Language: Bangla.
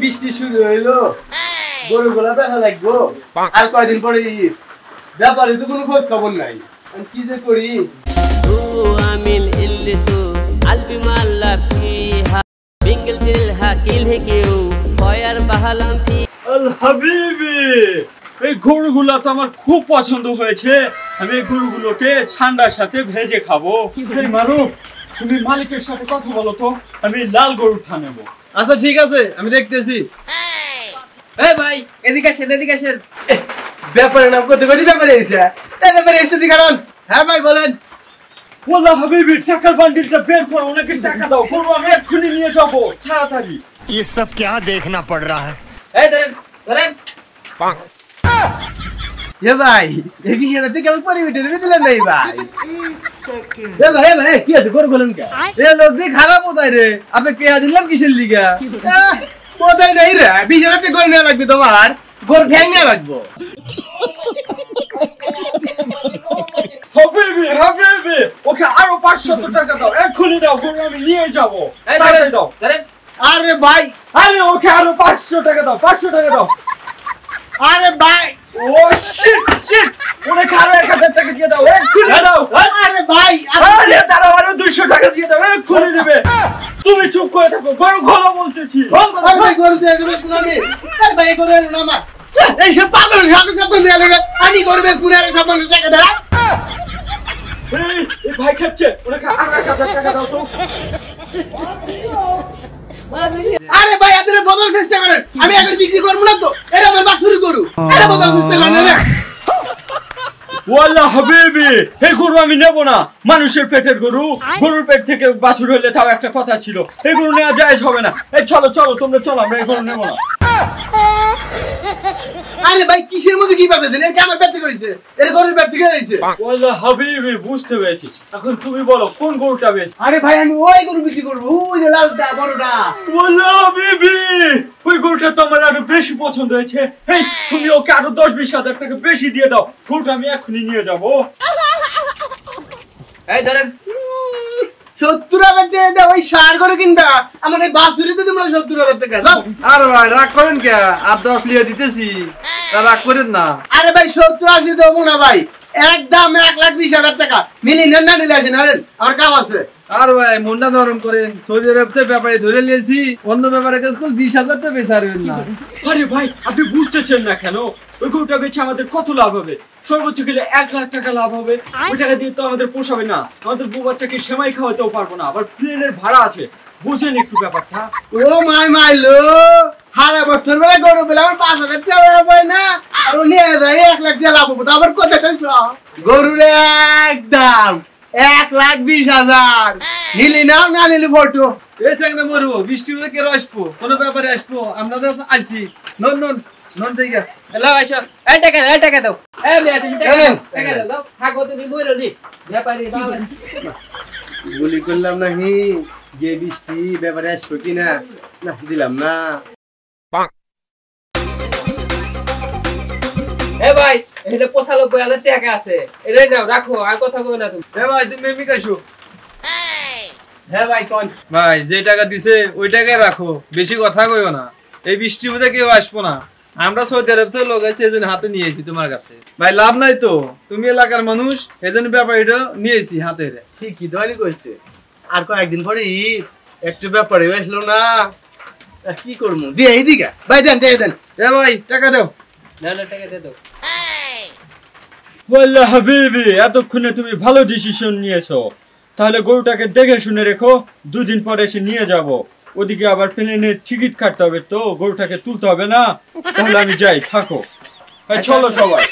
বৃষ্টি শুরু হইলো, গরুগুলা বেচা লাগবো, আর কয়দিন পরে ঈদ। ব্যাপারে তো কোনো খোঁজ খবর নাই, আমি কি যে করি। এই গরুগুলা তো আমার খুব পছন্দ হয়েছে, আমি এই গরুগুলোকে ঠান্ডার সাথে ভেজে খাবো। মারুফ, তুমি মালিকের সাথে কথা বলো তো, আমি লাল গরুটা নেবো। আচ্ছা ঠিক আছে, আমি দেখতেছি। ভাই এদিকে আসেন, এদিকে আসেন। ব্যাপারে নাম করতে করতে ব্যাপারে এসে ব্যাপারে এসে কারণ। হ্যাঁ ভাই বলেন। ওয়াল্লাহ হাবিবি, টাকার বান্ডিলটা বের করো, ওনাকে টাকা দাও, গরু আমি এক্ষুনি নিয়ে যাবো তাড়াতাড়ি। ये सब क्या देखना पड़ रहा है? ধরেন ধরেন। এ ভাই এই বিষয়টা তুই কেমন পরিবেটের দিলেন নাই ভাই। এ ভাই কি আছে গরু বলেন কে? এ লোক দি খারাপ কোথায় রে? আপনি কে দিলাম কিসের লিগা? কোথায় নাই রে? বিষয়টা করে নেওয়া লাগবে তোমার, গরু ঠ্যাং নেওয়া লাগবে। হাবিবি, ওকে আরো 500 টাকা দাও, এক্ষুনি দাও, গরু আমি নিয়ে যাবো। তাড়াতাড়ি দাও। আরে ভাই, আরে ওকে আরো 500 টাকা দাও, 500 টাকা দাও। আরে ভাই, ও শিট, ওনাকে আরো 1000 টাকা দিয়ে দাও, এক্ষুনি দাও। আরে ভাই, আরে দাঁড়াও, আরো 200 টাকা দিয়ে দাও, এক্ষুনি দিবে। তুমি চুপ করে থাকো, গরু খোলো বলতেছি। ভাই গরু দিয়ে দেবে তুমি। আরে ভাই গরু এর নাম এই সব পাগল সব নিয়ে আলো, আমি করবে পুরার সব টাকা দাও। এই ভাই খাচ্ছে, ওনাকে আরো 1000 টাকা দাও তো। আরে ভাই আপনারা বদল চেষ্টা করেন, আমি আগে বিক্রি করব না তো, এটা আমার বাছুরি গরু, এটা বদল চেষ্টা করেন না। ওয়াল্লাহ হাবিবি, এই গরু আমি নেব না, মানুষের পেটের গরু, গরুর পেট থেকে বাছুর হইলে তাও একটা কথা ছিল, এই গরু নেওয়া জায়েজ হবে না। এই চলো চলো, তোমরা চলো, আমরা এই গরু নেব না। আরে ভাই কিসের মধ্যে কি পাচ্ছেন? এটা আমার পেট থেকে হইছে, এটা গরুর পেট থেকে হইছে। ওয়াল্লাহ হাবিবি, বুঝতে পেরেছি, এখন তুমি বলো কোন গরুটা বেশ? আরে ভাই আমি ওই গরু বিক্রি করব, ওই যে লালটা বড়টা। ওয়াল্লাহ হাবিবি, ওই গরুটা তো আমার আরো বেশি পছন্দ হয়েছে। এই তুমি ওকে আরো 10-20 হাজার টাকা বেশি দিয়ে দাও, গরুটা আমি এখনই নিয়ে যাবো। এই ধরেন 70,000 টাকা দাও, ওই সার করে কিনবা, আমার এই বাছুরি তো তোমরা 70,000 টাকা দাও। আরে ভাই রাগ করেন কে? আর 10 লিয়ে দিতেছি, রাগ করেন না। আরে ভাই 70-80 দেবো না ভাই, একদম 1,20,000 টাকা। নিলি নেন না নিলে আসেন, আরে আমার কাম আছে। আর ভাই মনটা নরম করেন, সৌদি আরব থেকে ব্যাপারে ধরে নিয়েছি, অন্য ব্যাপারে কাজ 20,000 টাকা বেচে হারবেন না। আরে ভাই আপনি বুঝতেছেন না কেন? ওই গরুটা বেচে আমাদের কত লাভ হবে? সর্বোচ্চ গেলে 1 লাখ টাকা লাভ হবে। ওই টাকা দিয়ে তো আমাদের পোষাবে না, আমাদের বউ বাচ্চাকে সেমাই খাওয়াতেও পারবো না, আবার প্লেনের ভাড়া আছে, বুঝেন একটু ব্যাপারটা। ও মাইলো হারা বছর বেলা গরু বেলা আমার 5,000 টাকা পাই না, আর ও নিয়ে যায় 1 লাখ টাকা লাভ হবে। আবার কত টাকা গরুর একদম 1,20,000। নিলি না না নিলি ফটো এই চেংনা মরবো, বৃষ্টি হলে কে আসবো, কোন ব্যাপারে আসবো, আমরা তো আইছি। নন নন নন থেকে হ্যালো আইসো, এই টাকা দাও। এই মেয়ে তুমি টাকা দাও, থাকো তুমি বইরো নি ব্যাপারী বাবা। গুলি করলাম নাকি যে বৃষ্টি ব্যাপারে আসবো কিনা, না দিলাম না। এ ভাই এটা 95,000 টাকা আছে, এটাই নাও রাখো, আর কথা কই না তুমি। এ ভাই তুমি মেমি কাইছো? হ্যাঁ ভাই কোন ভাই যে টাকা দিছে ওই টাকায় রাখো, বেশি কথা কইও না। এই বৃষ্টির মধ্যে কেউ আসবো না, আমরা সৌদি আরব থেকে লোক আছে, এজন্য হাতে নিয়েছি তোমার কাছে। ভাই লাভ নাই তো, তুমি এলাকার মানুষ, এজন্য ব্যাপারটা নিয়েছি হাতে। ঠিকই ধরে কইছে, আর কয়েকদিন পরে ঈদ, একটু ব্যাপারে আসলো না, কি করবো দিয়ে এইদিকে ভাই দেন দেন। এ ভাই টাকা দাও। না টাকা দে দাও। ওয়াল্লাহ হাবিবি, এতক্ষণে তুমি ভালো ডিসিশন নিয়েছো, তাহলে গরুটাকে দেখে শুনে রেখো, 2 দিন পরে এসে নিয়ে যাব। ওদিকে আবার প্লেনের টিকিট কাটতে হবে তো, গরুটাকে তুলতে হবে না, তাহলে আমি যাই, থাকো। চলো সবাই।